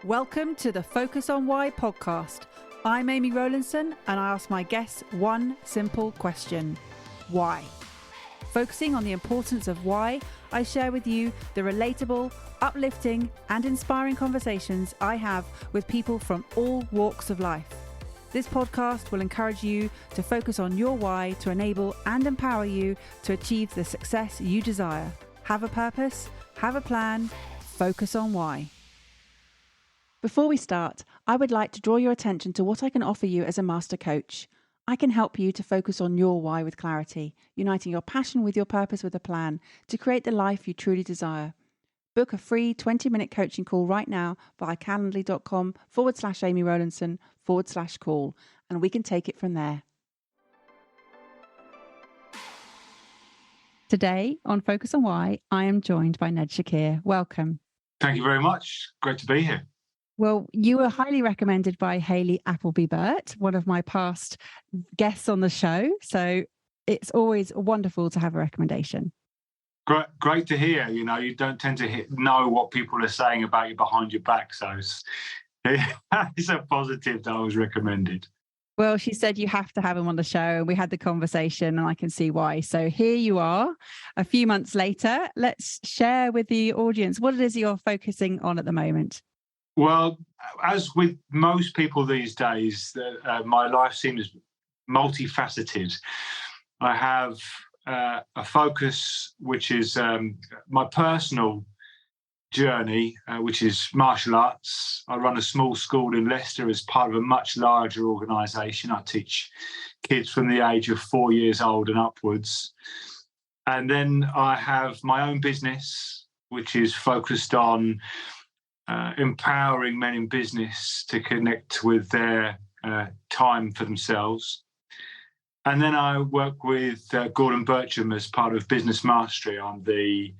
Welcome to the Focus on Why podcast. I'm Amy Rowlandson and I ask my guests one simple question. Why? Focusing on the importance of why, I share with you the relatable, uplifting and inspiring conversations I have with people from all walks of life. This podcast will encourage you to focus on your why to enable and empower you to achieve the success you desire. Have a purpose, have a plan, focus on why. Before we start, I would like to draw your attention to what I can offer you as a master coach. I can help you to focus on your why with clarity, uniting your passion with your purpose with a plan to create the life you truly desire. Book a free 20-minute coaching call right now via calendly.com/Amy Rowlandson/call, and we can take it from there. Today on Focus on Why, I am joined by Ned Shakir. Welcome. Thank you very much. Great to be here. Well, you were highly recommended by Hayley Appleby-Burt, one of my past guests on the show. So it's always wonderful to have a recommendation. Great to hear. You know, you don't tend to know what people are saying about you behind your back. So it's a positive that I was recommended. Well, she said you have to have him on the show, and we had the conversation and I can see why. So here you are a few months later. Let's share with the audience what it is you're focusing on at the moment. Well, as with most people these days, my life seems multifaceted. I have a focus which is my personal journey, which is martial arts. I run a small school in Leicester as part of a much larger organisation. I teach kids from the age of 4 years old and upwards. And then I have my own business, which is focused on empowering men in business to connect with their time for themselves. And then I work with Gordon Bircham as part of Business Mastery. I'm the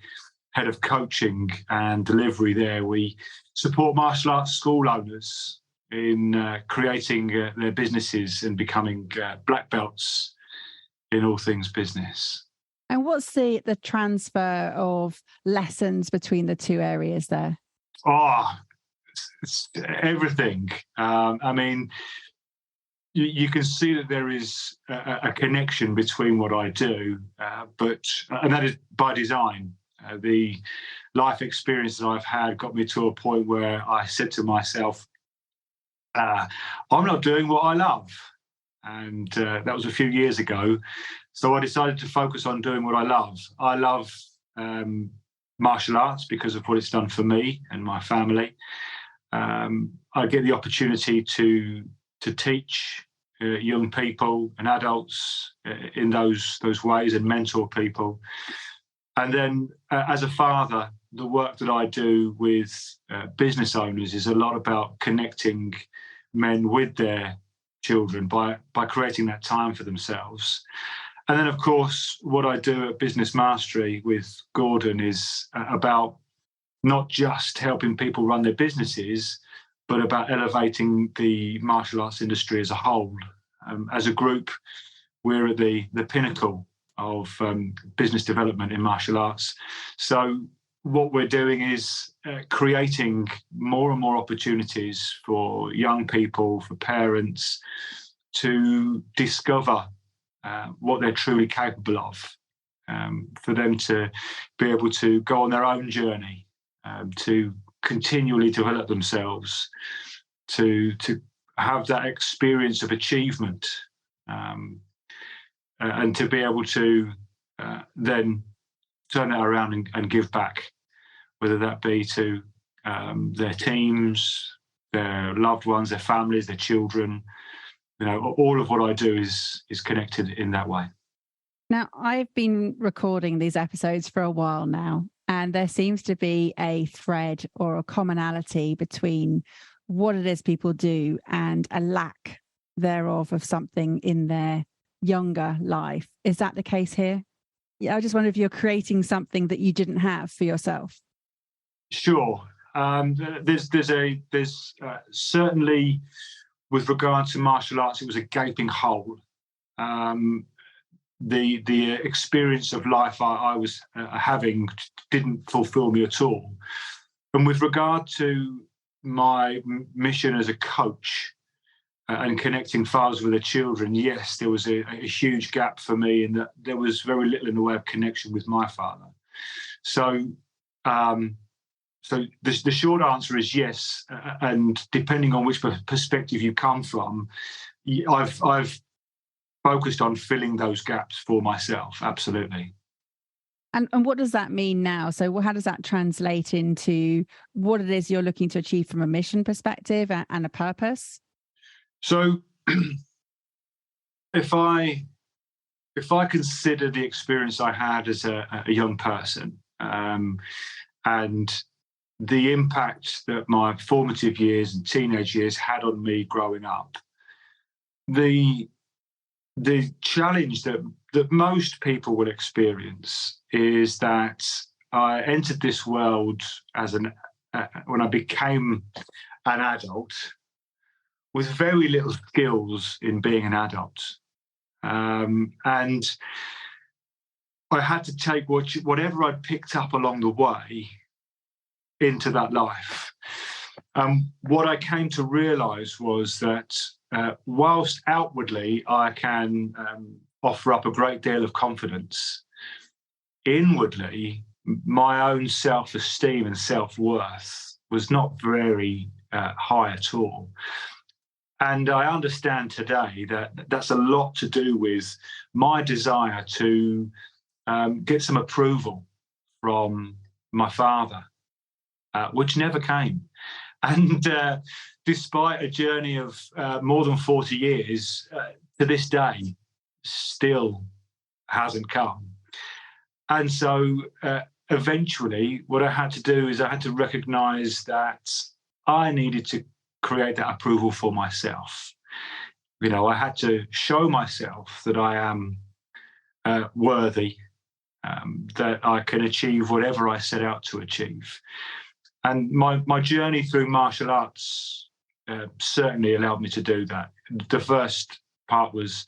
head of coaching and delivery there. We support martial arts school owners in creating their businesses and becoming black belts in all things business. And what's the transfer of lessons between the two areas there? Oh, it's everything. I mean, you can see that there is a connection between what I do, and that is by design. The life experience that I've had got me to a point where I said to myself, I'm not doing what I love. And that was a few years ago. So I decided to focus on doing what I love. I love martial arts because of what it's done for me and my family. I get the opportunity to teach young people and adults in those ways and mentor people. And then as a father, the work that I do with business owners is a lot about connecting men with their children by creating that time for themselves. And then, of course, what I do at Business Mastery with Gordon is about not just helping people run their businesses, but about elevating the martial arts industry as a whole. As a group, we're at the pinnacle of business development in martial arts. So what we're doing is creating more and more opportunities for young people, for parents to discover what they're truly capable of, for them to be able to go on their own journey, to continually develop themselves, to have that experience of achievement, and to be able to then turn that around and give back, whether that be to their teams, their loved ones, their families, their children. You know, all of what I do is connected in that way. Now, I've been recording these episodes for a while now, and there seems to be a thread or a commonality between what it is people do and a lack thereof of something in their younger life. Is that the case here? Yeah, I just wonder if you're creating something that you didn't have for yourself. Sure. There's certainly, with regard to martial arts, it was a gaping hole. The experience of life I was having didn't fulfill me at all. And with regard to my mission as a coach and connecting fathers with their children, yes, there was a huge gap for me in that there was very little in the way of connection with my father. So, the short answer is yes, and depending on which perspective you come from, I've focused on filling those gaps for myself. Absolutely. And what does that mean now? So how does that translate into what it is you're looking to achieve from a mission perspective and a purpose? So if I consider the experience I had as a young person, and the impact that my formative years and teenage years had on me growing up, the challenge that most people will experience is that I entered this world as when I became an adult with very little skills in being an adult. And I had to take whatever I'd picked up along the way into that life. What I came to realise was that whilst outwardly I can offer up a great deal of confidence, inwardly my own self-esteem and self-worth was not very high at all. And I understand today that that's a lot to do with my desire to get some approval from my father, which never came. And despite a journey of more than 40 years, to this day, still hasn't come. And so eventually what I had to do is I had to recognise that I needed to create that approval for myself. I had to show myself that I am worthy, that I can achieve whatever I set out to achieve. And my journey through martial arts certainly allowed me to do that. The first part was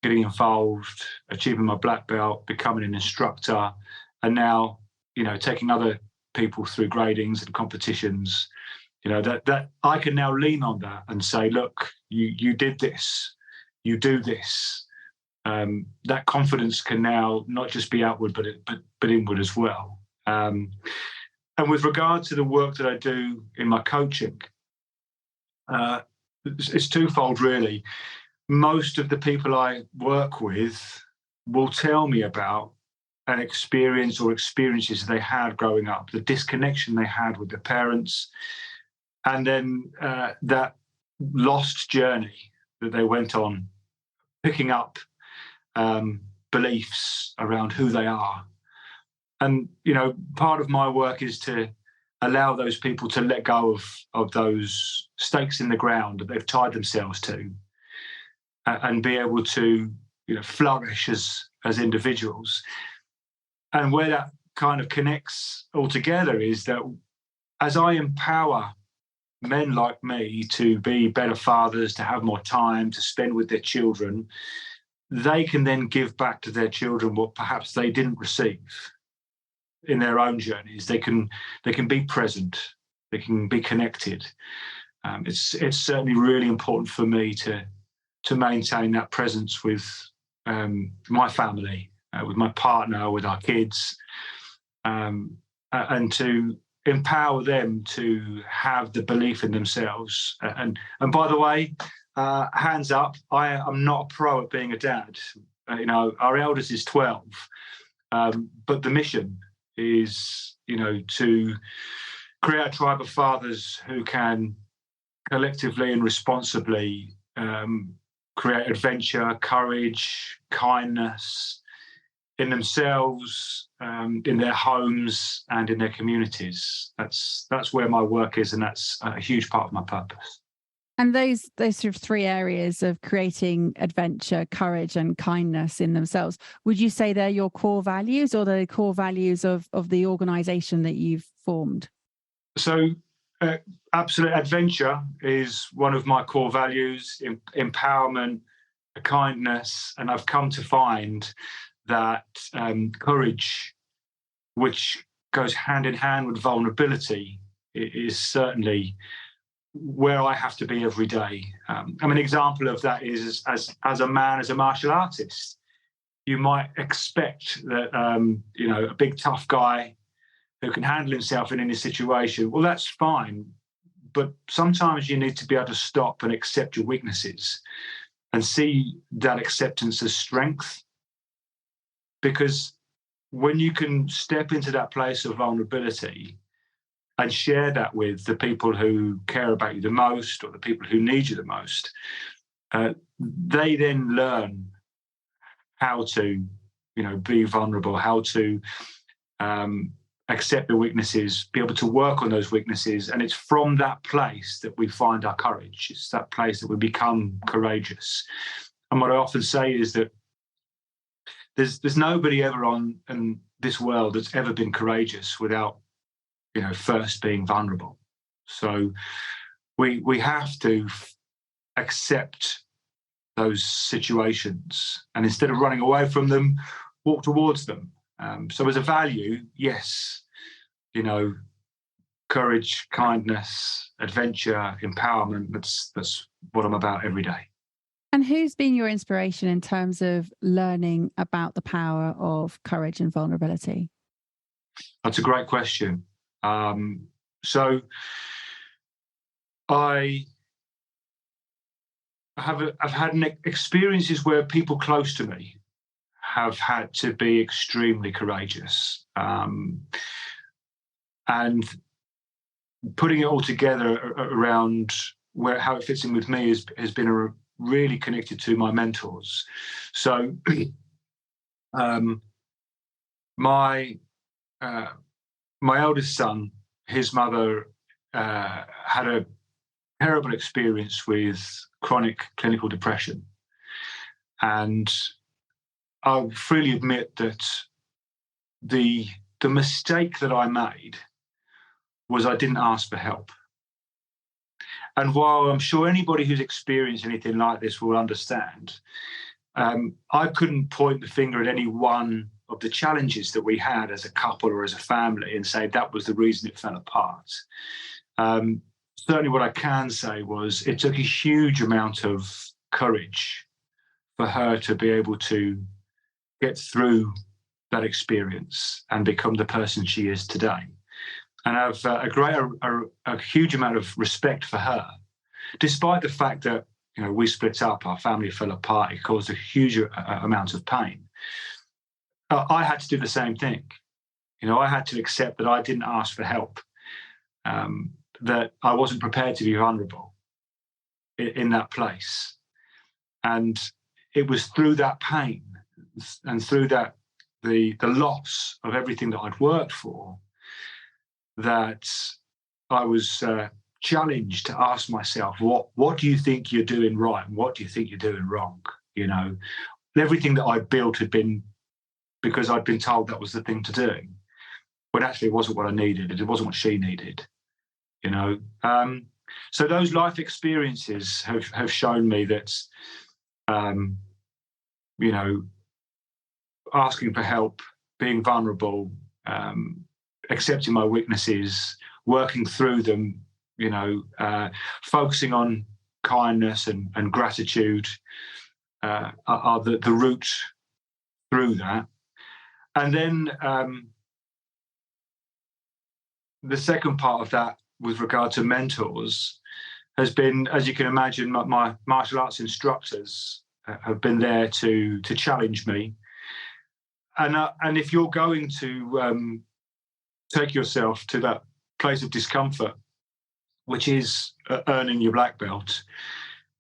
getting involved, achieving my black belt, becoming an instructor, and now, taking other people through gradings and competitions. That I can now lean on that and say, look, you did this, you do this. That confidence can now not just be outward, but inward as well. And with regard to the work that I do in my coaching, it's twofold, really. Most of the people I work with will tell me about an experience or experiences they had growing up, the disconnection they had with their parents, and then that lost journey that they went on, picking up beliefs around who they are. And, part of my work is to allow those people to let go of those stakes in the ground that they've tied themselves to, and be able to, flourish as individuals. And where that kind of connects all together is that as I empower men like me to be better fathers, to have more time to spend with their children, they can then give back to their children what perhaps they didn't receive in their own journeys. They can be present, they can be connected. It's certainly really important for me to maintain that presence with my family, with my partner, with our kids, and to empower them to have the belief in themselves. And by the way, hands up, I am not a pro at being a dad. Our eldest is 12, but the mission is, to create a tribe of fathers who can collectively and responsibly create adventure, courage, kindness in themselves, in their homes, and in their communities. That's where my work is, and that's a huge part of my purpose. And those sort of three areas of creating adventure, courage, and kindness in themselves, would you say they're your core values, or the core values of the organisation that you've formed? So, absolute adventure is one of my core values, empowerment, kindness, and I've come to find that courage, which goes hand in hand with vulnerability, is certainly where I have to be every day. An example of that is as a man, as a martial artist, you might expect that a big tough guy who can handle himself in any situation. Well, that's fine, but sometimes you need to be able to stop and accept your weaknesses and see that acceptance as strength. Because when you can step into that place of vulnerability and share that with the people who care about you the most or the people who need you the most, they then learn how to, be vulnerable, how to accept the weaknesses, be able to work on those weaknesses. And it's from that place that we find our courage. It's that place that we become courageous. And what I often say is that there's nobody ever in this world that's ever been courageous without, first being vulnerable. So we have to accept those situations, and instead of running away from them, walk towards them. So as a value, yes, courage, kindness, adventure, empowerment, that's what I'm about every day. And who's been your inspiration in terms of learning about the power of courage and vulnerability? That's a great question. So I've had experiences where people close to me have had to be extremely courageous. And putting it all together around how it fits in with me has been really connected to my mentors. So my eldest son, his mother had a terrible experience with chronic clinical depression. And I'll freely admit that the mistake that I made was I didn't ask for help. And while I'm sure anybody who's experienced anything like this will understand, I couldn't point the finger at any one of the challenges that we had as a couple or as a family and say that was the reason it fell apart. Certainly what I can say was it took a huge amount of courage for her to be able to get through that experience and become the person she is today. And I have a huge amount of respect for her, despite the fact that we split up, our family fell apart, it caused a huge amount of pain. I had to do the same thing. I had to accept that I didn't ask for help, that I wasn't prepared to be vulnerable in that place. And it was through that pain and through that the loss of everything that I'd worked for that I was challenged to ask myself, what do you think you're doing right and what do you think you're doing wrong? Everything that I built had been because I'd been told that was the thing to do, when actually it wasn't what I needed. It wasn't what she needed. So those life experiences have shown me that, asking for help, being vulnerable, accepting my weaknesses, working through them, focusing on kindness and gratitude are the route through that. And then the second part of that with regard to mentors has been, as you can imagine, my martial arts instructors have been there to challenge me. And if you're going to take yourself to that place of discomfort, which is earning your black belt,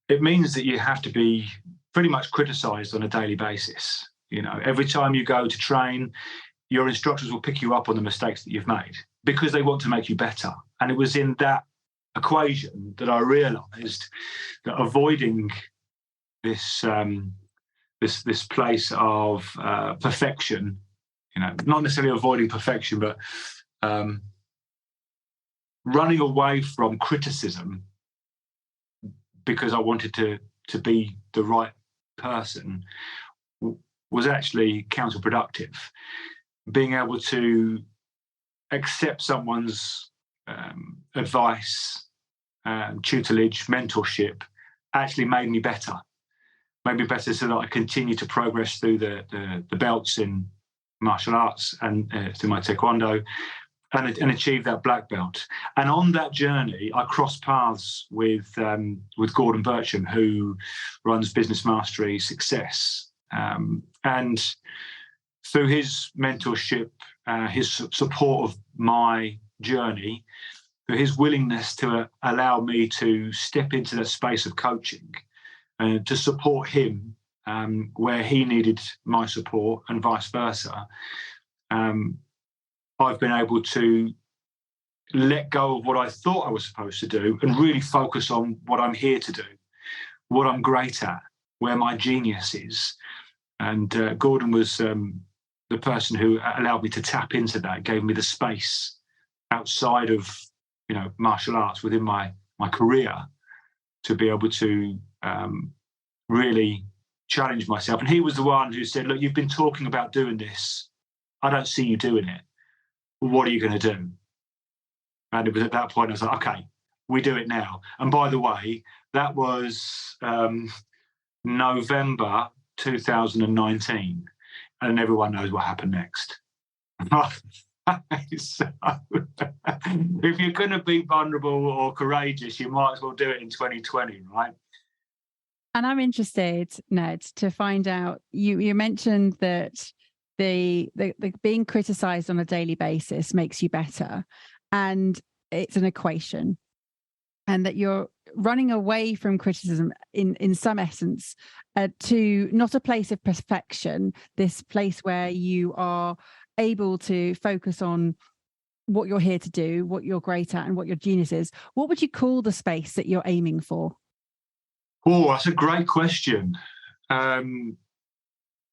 it means that you have to be pretty much criticised on a daily basis. Every time you go to train, your instructors will pick you up on the mistakes that you've made because they want to make you better. And it was in that equation that I realised that avoiding this this place of perfection, not necessarily avoiding perfection, but running away from criticism because I wanted to be the right person was actually counterproductive. Being able to accept someone's advice, tutelage, mentorship actually made me better. Made me better so that I continue to progress through the belts in martial arts and through my taekwondo, and achieve that black belt. And on that journey, I crossed paths with Gordon Bircham, who runs Business Mastery Success, and through his mentorship, his support of my journey, through his willingness to allow me to step into that space of coaching and to support him where he needed my support and vice versa, I've been able to let go of what I thought I was supposed to do and really focus on what I'm here to do, what I'm great at, where my genius is. And Gordon was the person who allowed me to tap into that, gave me the space outside of, martial arts within my career to be able to really challenge myself. And he was the one who said, look, you've been talking about doing this. I don't see you doing it. Well, what are you going to do? And it was at that point I was like, okay, we do it now. And by the way, that was November 2019. And everyone knows what happened next. So, if you're going to be vulnerable or courageous, you might as well do it in 2020, right? And I'm interested, Ned, to find out, you mentioned that the being criticized on a daily basis makes you better, and it's an equation, and that you're running away from criticism in some essence to not a place of perfection, this place where you are able to focus on what you're here to do, what you're great at, and what your genius is. What would you call the space that you're aiming for? Oh, that's a great question.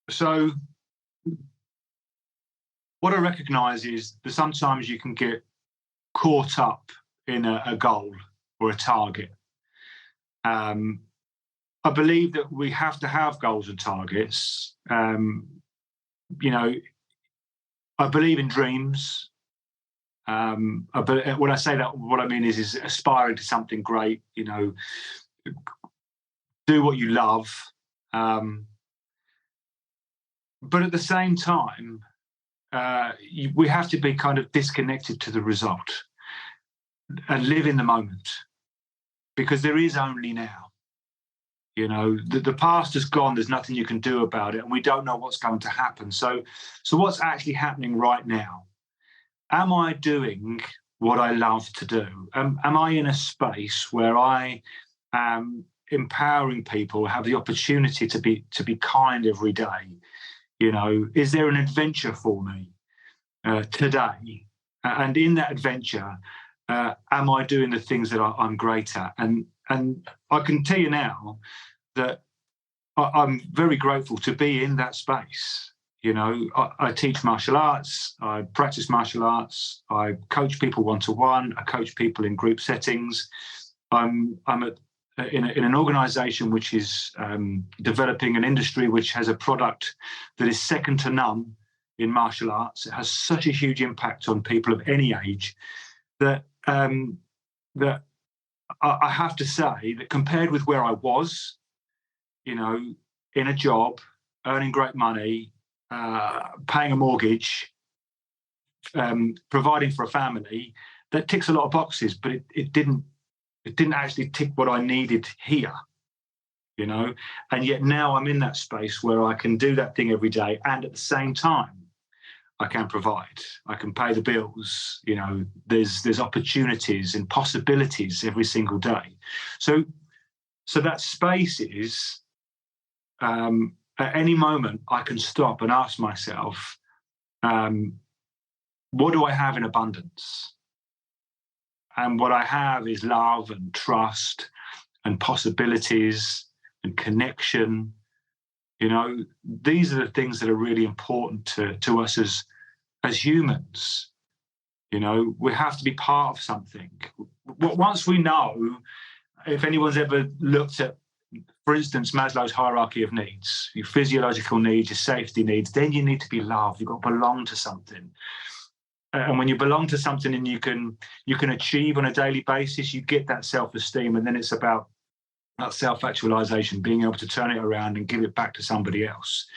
So what I recognise is that sometimes you can get caught up in a goal or a target. I believe that we have to have goals and targets. I believe in dreams. But when I say that, what I mean is aspiring to something great, do what you love. But at the same time, we have to be kind of disconnected to the result and live in the moment, because there is only now. The past is gone. There's nothing you can do about it, and we don't know what's going to happen. So what's actually happening right now? Am I doing what I love to do? Am I in a space where I am empowering people, have the opportunity to be kind every day? Is there an adventure for me today? And in that adventure, am I doing the things that I'm great at? And I can tell you now that I'm very grateful to be in that space. I teach martial arts, I practice martial arts, I coach people one-to-one, I coach people in group settings. I'm in an organisation which is developing an industry which has a product that is second to none in martial arts. It has such a huge impact on people of any age that I have to say that compared with where I was, in a job, earning great money, paying a mortgage, providing for a family, that ticks a lot of boxes, but it didn't actually tick what I needed here, and yet now I'm in that space where I can do that thing every day, and at the same time I can provide, I can pay the bills, there's opportunities and possibilities every single day. So that space is at any moment I can stop and ask myself, what do I have in abundance? And what I have is love and trust and possibilities and connection. These are the things that are really important to us as humans. We have to be part of something. Once we know, if anyone's ever looked at, for instance, Maslow's hierarchy of needs, your physiological needs, your safety needs, then you need to be loved. You've got to belong to something. And when you belong to something and you can achieve on a daily basis, you get that self-esteem, and then it's about that self-actualization, being able to turn it around and give it back to somebody else.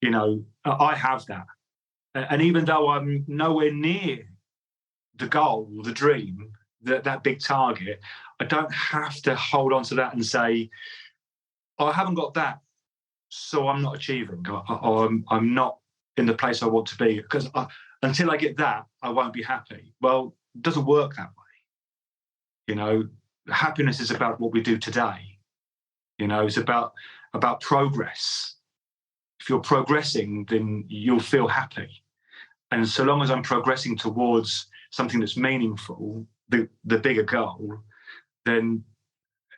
I have that. And even though I'm nowhere near the goal, the dream, that big target, I don't have to hold on to that and say, oh, I haven't got that, so I'm not achieving, or I'm not in the place I want to be, because until I get that, I won't be happy. Well, it doesn't work that way. Happiness is about what we do today. It's about progress. If you're progressing, then you'll feel happy. And so long as I'm progressing towards something that's meaningful, the bigger goal, then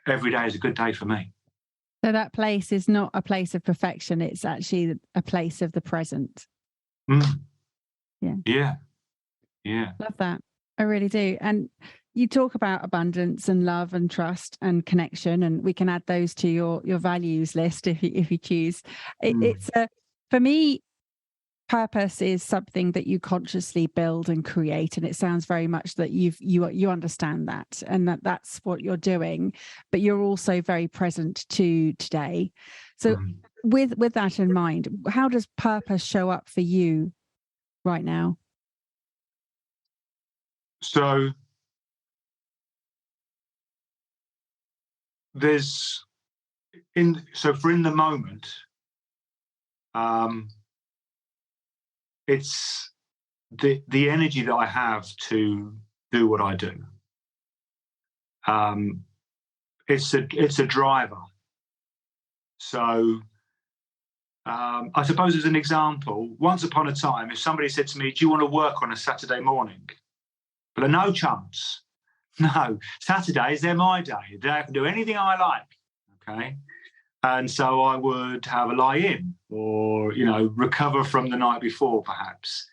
every day is a good day for me. So that place is not a place of perfection. It's actually a place of the present. Yeah. Love that. I really do. And you talk about abundance and love and trust and connection, and we can add those to your values list if you choose. It's for me, purpose is something that you consciously build and create, and it sounds very much that you understand that, and that's what you're doing, but you're also very present to today. So with that in mind, how does purpose show up for you right now? So in the moment, it's the energy that I have to do what I do. It's a driver. So I suppose, as an example, once upon a time, if somebody said to me, "Do you want to work on a Saturday morning?" But no chance. No, Saturdays, they're my day. I can do anything I like. Okay. And so I would have a lie-in, or recover from the night before, perhaps.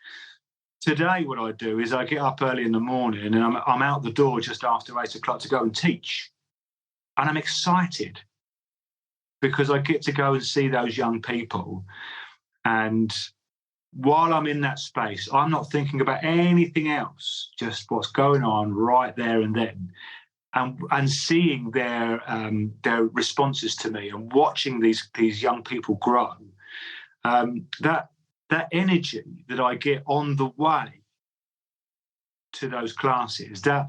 Today, what I do is I get up early in the morning, and I'm out the door just after 8 o'clock to go and teach. And I'm excited because I get to go and see those young people. And while I'm in that space, I'm not thinking about anything else, just what's going on right there and then. And seeing their responses to me, and watching these young people grow, that energy that I get on the way to those classes, that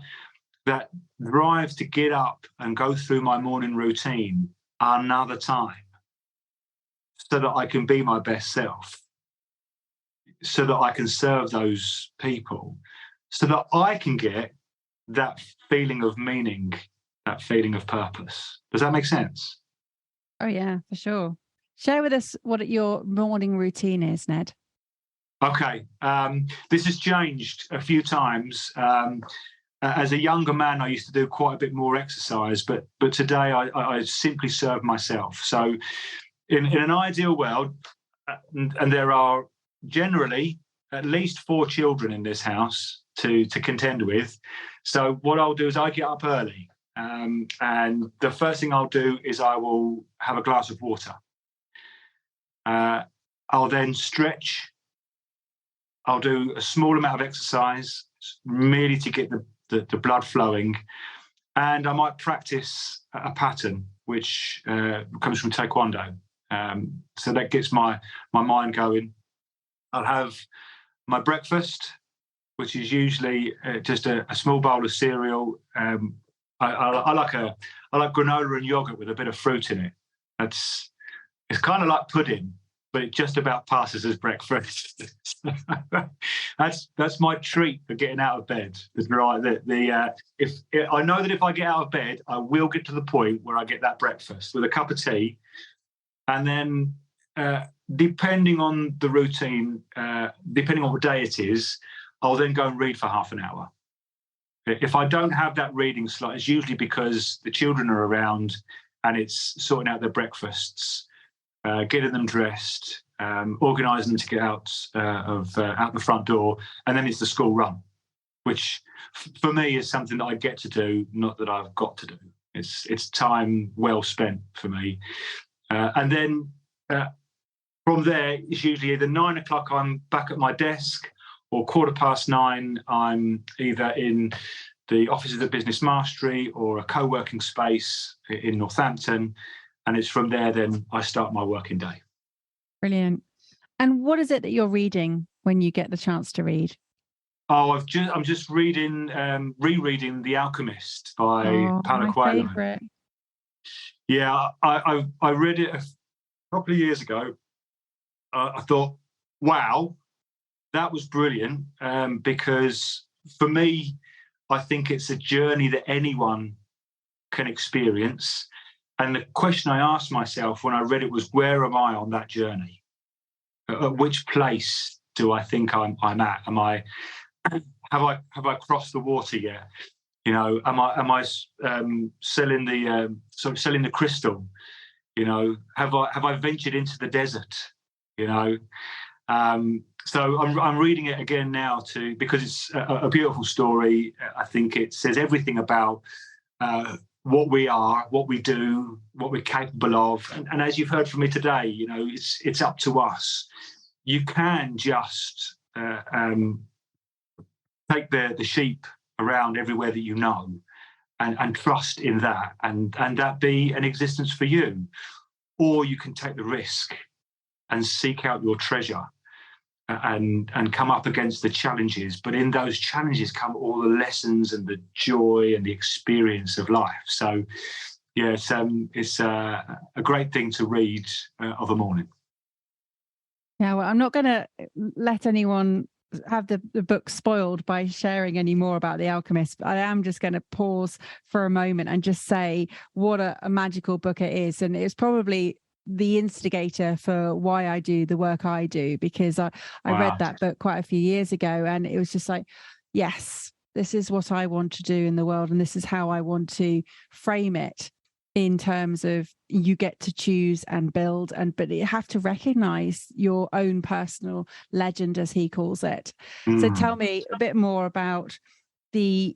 drive to get up and go through my morning routine another time, so that I can be my best self, so that I can serve those people, so that I can get that feeling of meaning, that feeling of purpose. Does that make sense? Oh yeah, for sure. Share with us what your morning routine is, Ned. Okay. This has changed a few times. As a younger man, I used to do quite a bit more exercise, but today I simply serve myself. So in an ideal world, and there are generally at least 4 children in this house to contend with. So what I'll do is I get up early, and the first thing I'll do is I will have a glass of water. I'll then stretch. I'll do a small amount of exercise, merely to get the blood flowing, and I might practice a pattern which comes from Taekwondo. So that gets my mind going. I'll have my breakfast, which is usually just a small bowl of cereal. I like granola and yogurt with a bit of fruit in it. It's kind of like pudding, but it just about passes as breakfast. That's my treat for getting out of bed. If I know that if I get out of bed, I will get to the point where I get that breakfast with a cup of tea, and then depending on the routine, depending on what day it is, I'll then go and read for half an hour. If I don't have that reading slot, it's usually because the children are around and it's sorting out their breakfasts, getting them dressed, organising them to get out the front door, and then it's the school run, which for me is something that I get to do, not that I've got to do. It's time well spent for me. And then from there, it's usually either 9 o'clock I'm back at my desk, or 9:15, I'm either in the office of the business mastery or a co-working space in Northampton. And it's from there, then I start my working day. Brilliant. And what is it that you're reading when you get the chance to read? Oh, I'm just rereading The Alchemist by Paulo My Coelho. favourite. Yeah, I read it a couple of years ago. I thought, wow, that was brilliant, because for me, I think it's a journey that anyone can experience. And the question I asked myself when I read it was, where am I on that journey? At which place do I think I'm at? Have I crossed the water yet? You know, am I selling the crystal? You know, have I ventured into the desert? You know, so I'm reading it again now because it's a beautiful story. I think it says everything about what we are, what we do, what we're capable of, and as you've heard from me today, you know, it's up to us. You can just take the sheep around everywhere that you know, and trust in that, and that be an existence for you, or you can take the risk and seek out your treasure and come up against the challenges. But in those challenges come all the lessons and the joy and the experience of life. So, yeah, it's a great thing to read of a morning. Yeah, well, I'm not going to let anyone have the book spoiled by sharing any more about The Alchemist, but I am just going to pause for a moment and just say what a magical book it is. And it's probably the instigator for why I do the work I do, because I read that book quite a few years ago, and it was just like, yes, this is what I want to do in the world, and this is how I want to frame it, in terms of you get to choose and build, but you have to recognize your own personal legend, as he calls it. So tell me a bit more about the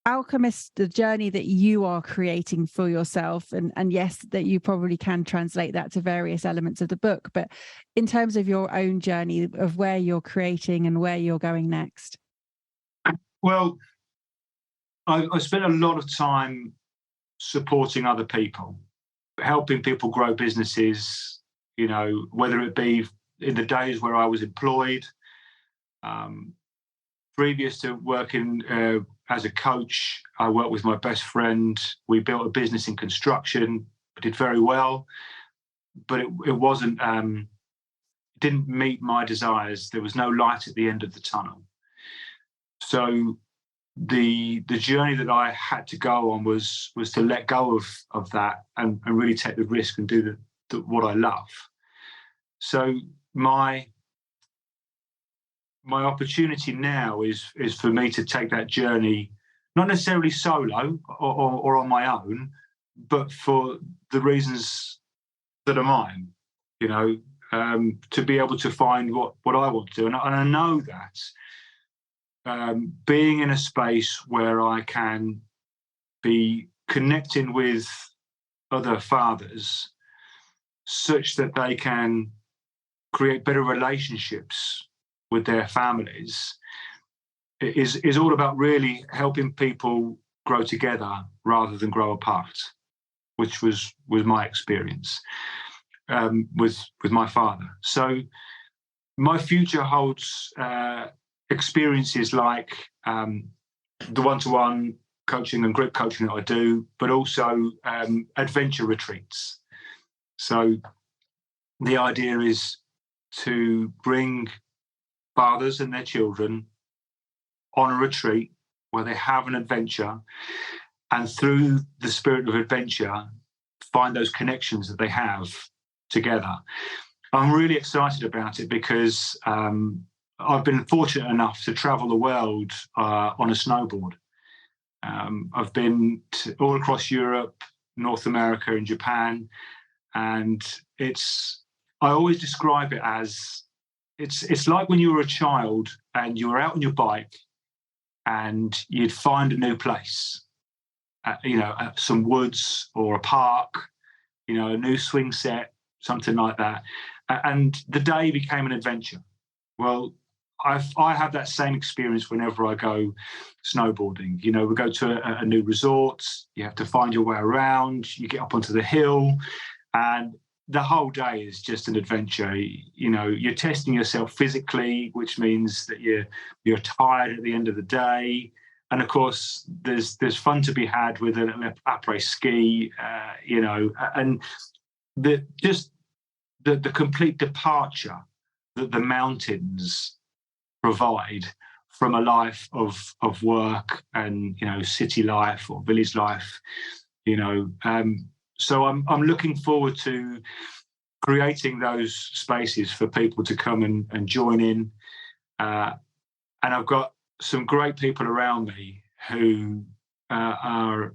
Alchemist, the journey that you are creating for yourself, and yes, that you probably can translate that to various elements of the book, but in terms of your own journey of where you're creating and where you're going next. Well, I spent a lot of time supporting other people, helping people grow businesses, you know, whether it be in the days where I was employed, previous to working as a coach. I worked with my best friend. We built a business in construction. We did very well, but it wasn't, didn't meet my desires. There was no light at the end of the tunnel. So the journey that I had to go on was to let go of that and really take the risk and do what I love. So my opportunity now is for me to take that journey, not necessarily solo or on my own, but for the reasons that are mine, you know, to be able to find what I want to do. And I know that being in a space where I can be connecting with other fathers such that they can create better relationships with their families is all about really helping people grow together rather than grow apart, which was my experience with my father. So my future holds experiences like the one-to-one coaching and group coaching that I do, but also adventure retreats. So the idea is to bring fathers and their children on a retreat where they have an adventure, and through the spirit of adventure, find those connections that they have together. I'm really excited about it because I've been fortunate enough to travel the world on a snowboard. I've been all across Europe, North America, and Japan, and I always describe it as it's like when you were a child and you were out on your bike and you'd find a new place, some woods or a park, you know, a new swing set, something like that, and the day became an adventure. Well, I have that same experience whenever I go snowboarding. You know, we go to a new resort, you have to find your way around, you get up onto the hill, and the whole day is just an adventure. You know, you're testing yourself physically, which means that you're tired at the end of the day. And of course, there's fun to be had with an après ski, you know, and the complete departure that the mountains provide from a life of work and, you know, city life or village life, you know. So I'm looking forward to creating those spaces for people to come and join in. And I've got some great people around me who are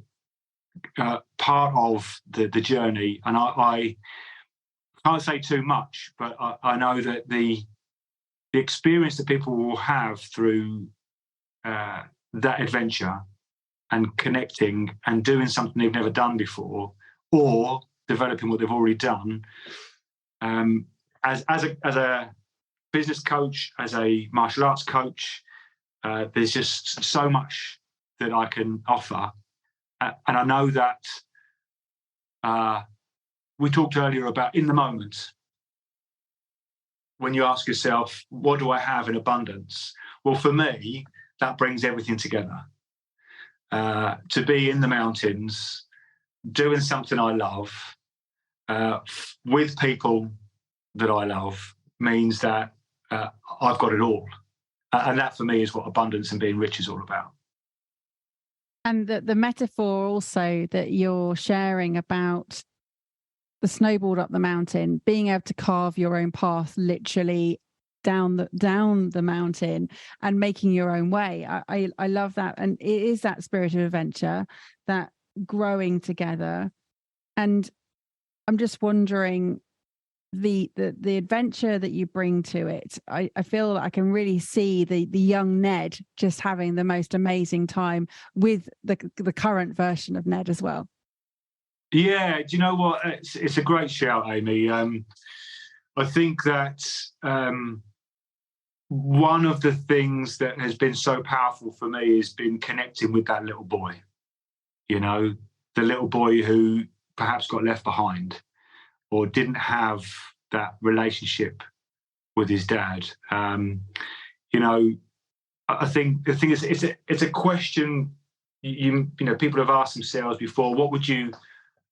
part of the journey. And I can't say too much, but I know that the experience that people will have through that adventure and connecting and doing something they've never done before, or developing what they've already done, as a business coach, as a martial arts coach, there's just so much that I can offer. And I know that we talked earlier about in the moment, when you ask yourself, what do I have in abundance? Well, for me, that brings everything together. To be in the mountains, doing something I love, with people that I love, means that I've got it all. And that for me is what abundance and being rich is all about. And the metaphor also that you're sharing about the snowboard up the mountain, being able to carve your own path literally down the mountain and making your own way. I love that. And it is that spirit of adventure, that growing together. And I'm just wondering, the adventure that you bring to it, I feel I can really see the young Ned just having the most amazing time with the current version of Ned as well. Yeah, do you know what? It's a great shout, Amy. I think that one of the things that has been so powerful for me has been connecting with that little boy. You know, the little boy who perhaps got left behind or didn't have that relationship with his dad. You know, I think the thing is, it's a question you know people have asked themselves before. What would you,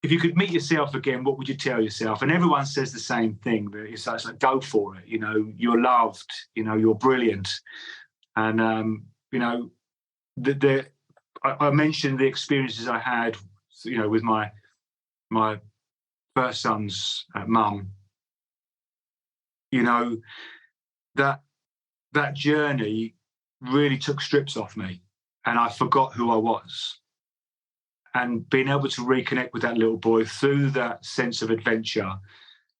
if you could meet yourself again, what would you tell yourself? And everyone says the same thing. That it's like, go for it. You know, you're loved. You know, you're brilliant. And you know, I mentioned the experiences I had, you know, with my first son's mum. You know, that journey really took strips off me, and I forgot who I was. And being able to reconnect with that little boy through that sense of adventure,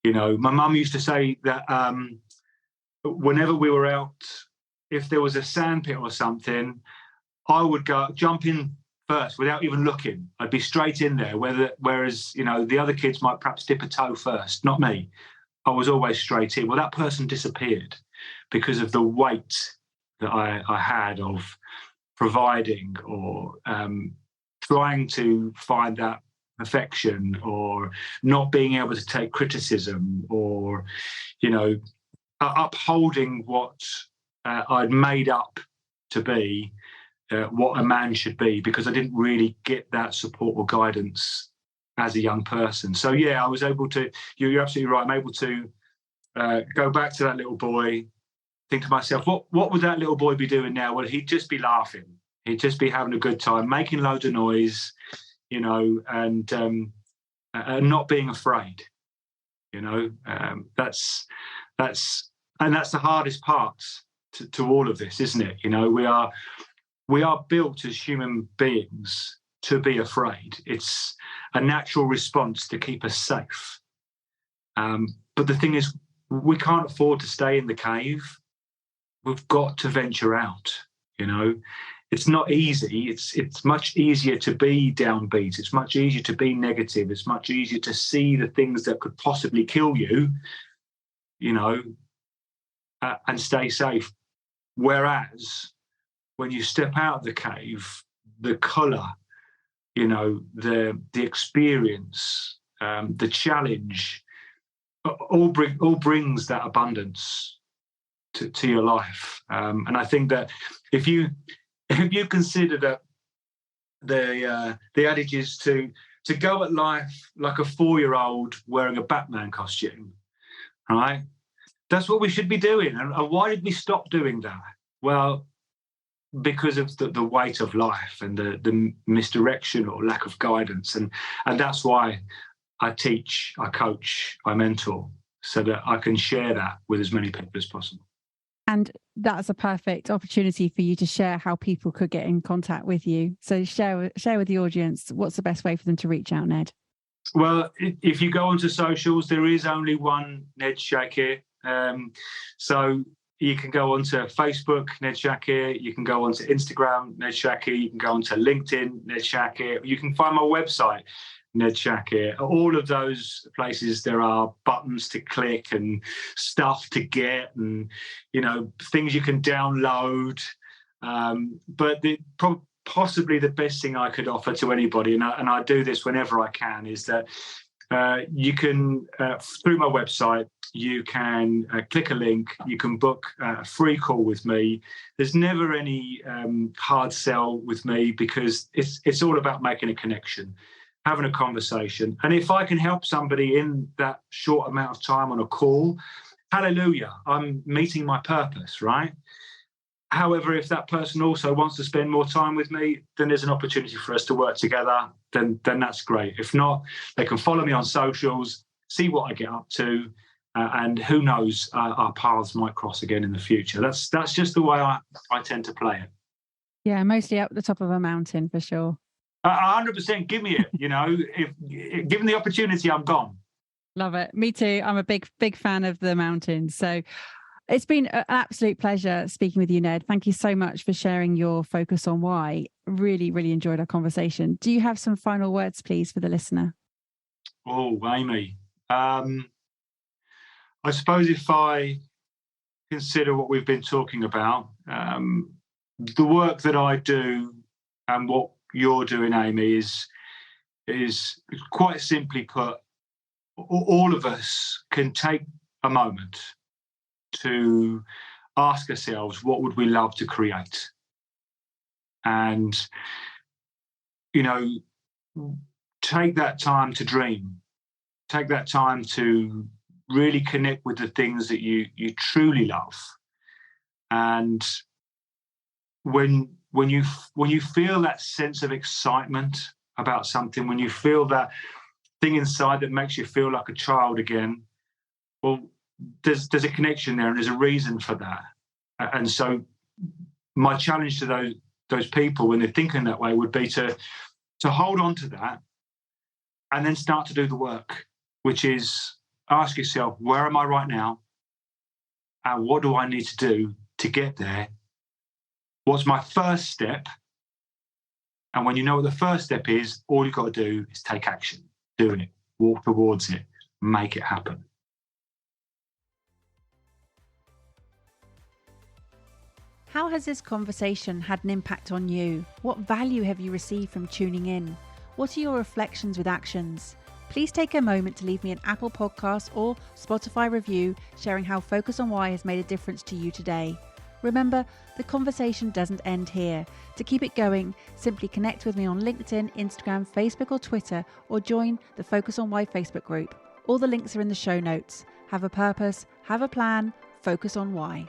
you know, my mum used to say that whenever we were out, if there was a sandpit or something, I would jump in first without even looking. I'd be straight in there. Whereas, you know, the other kids might perhaps dip a toe first, not me. I was always straight in. Well, that person disappeared because of the weight that I had of providing or trying to find that perfection, or not being able to take criticism, or, you know, upholding what I'd made up to be what a man should be, because I didn't really get that support or guidance as a young person. So yeah, I was able to, you're absolutely right, I'm able to go back to that little boy, think to myself, what would that little boy be doing now? Well, he'd just be laughing. He'd just be having a good time, making loads of noise, you know, and not being afraid. You know, that's the hardest part to all of this, isn't it? You know, we are built as human beings to be afraid. It's a natural response to keep us safe. But the thing is, we can't afford to stay in the cave. We've got to venture out, you know. It's not easy. It's much easier to be downbeat. It's much easier to be negative. It's much easier to see the things that could possibly kill you, you know, and stay safe. Whereas when you step out of the cave, the colour, the experience, the challenge, all brings that abundance to your life. And I think that if you consider that the adage is to go at life like a 4-year-old wearing a Batman costume, right? That's what we should be doing. And why did we stop doing that? Well, because of the weight of life and the misdirection or lack of guidance. And that's why I teach, I coach, I mentor, so that I can share that with as many people as possible. And that's a perfect opportunity for you to share how people could get in contact with you. So share with the audience, what's the best way for them to reach out, Ned? Well, if you go onto socials, there is only one Ned Shakir. So you can go onto Facebook, Ned Shakir. You can go onto Instagram, Ned Shakir. You can go onto LinkedIn, Ned Shakir. You can find my website, Ned Shakir. All of those places, there are buttons to click and stuff to get and, things you can download. But possibly the best thing I could offer to anybody, and I do this whenever I can, is that you can, through my website, you can click a link, you can book a free call with me. There's never any hard sell with me, because it's all about making a connection, having a conversation. And if I can help somebody in that short amount of time on a call, hallelujah, I'm meeting my purpose, right? However, if that person also wants to spend more time with me, then there's an opportunity for us to work together. Then that's great. If not, they can follow me on socials, see what I get up to, and who knows, our paths might cross again in the future. That's just the way I tend to play it. Yeah, mostly up the top of a mountain for sure. 100%. Give me it. If given the opportunity, I'm gone. Love it. Me too. I'm a big fan of the mountains. So it's been an absolute pleasure speaking with you, Ned. Thank you so much for sharing your focus on why. Really, really enjoyed our conversation. Do you have some final words, please, for the listener? Oh, Amy. I suppose if I consider what we've been talking about, the work that I do and what you're doing, Amy, is quite simply put, all of us can take a moment to ask ourselves, what would we love to create? And, take that time to dream, take that time to really connect with the things that you truly love. And when you feel that sense of excitement about something, when you feel that thing inside that makes you feel like a child again, well, there's a connection there, and there's a reason for that. And so my challenge to those people when they're thinking that way would be to hold on to that and then start to do the work, which is ask yourself, where am I right now? And what do I need to do to get there? What's my first step? And when you know what the first step is, all you've got to do is take action, do it, walk towards it, make it happen. How has this conversation had an impact on you? What value have you received from tuning in? What are your reflections with actions? Please take a moment to leave me an Apple Podcast or Spotify review sharing how Focus on Why has made a difference to you today. Remember, the conversation doesn't end here. To keep it going, simply connect with me on LinkedIn, Instagram, Facebook or Twitter, or join the Focus on Why Facebook group. All the links are in the show notes. Have a purpose, have a plan, focus on why.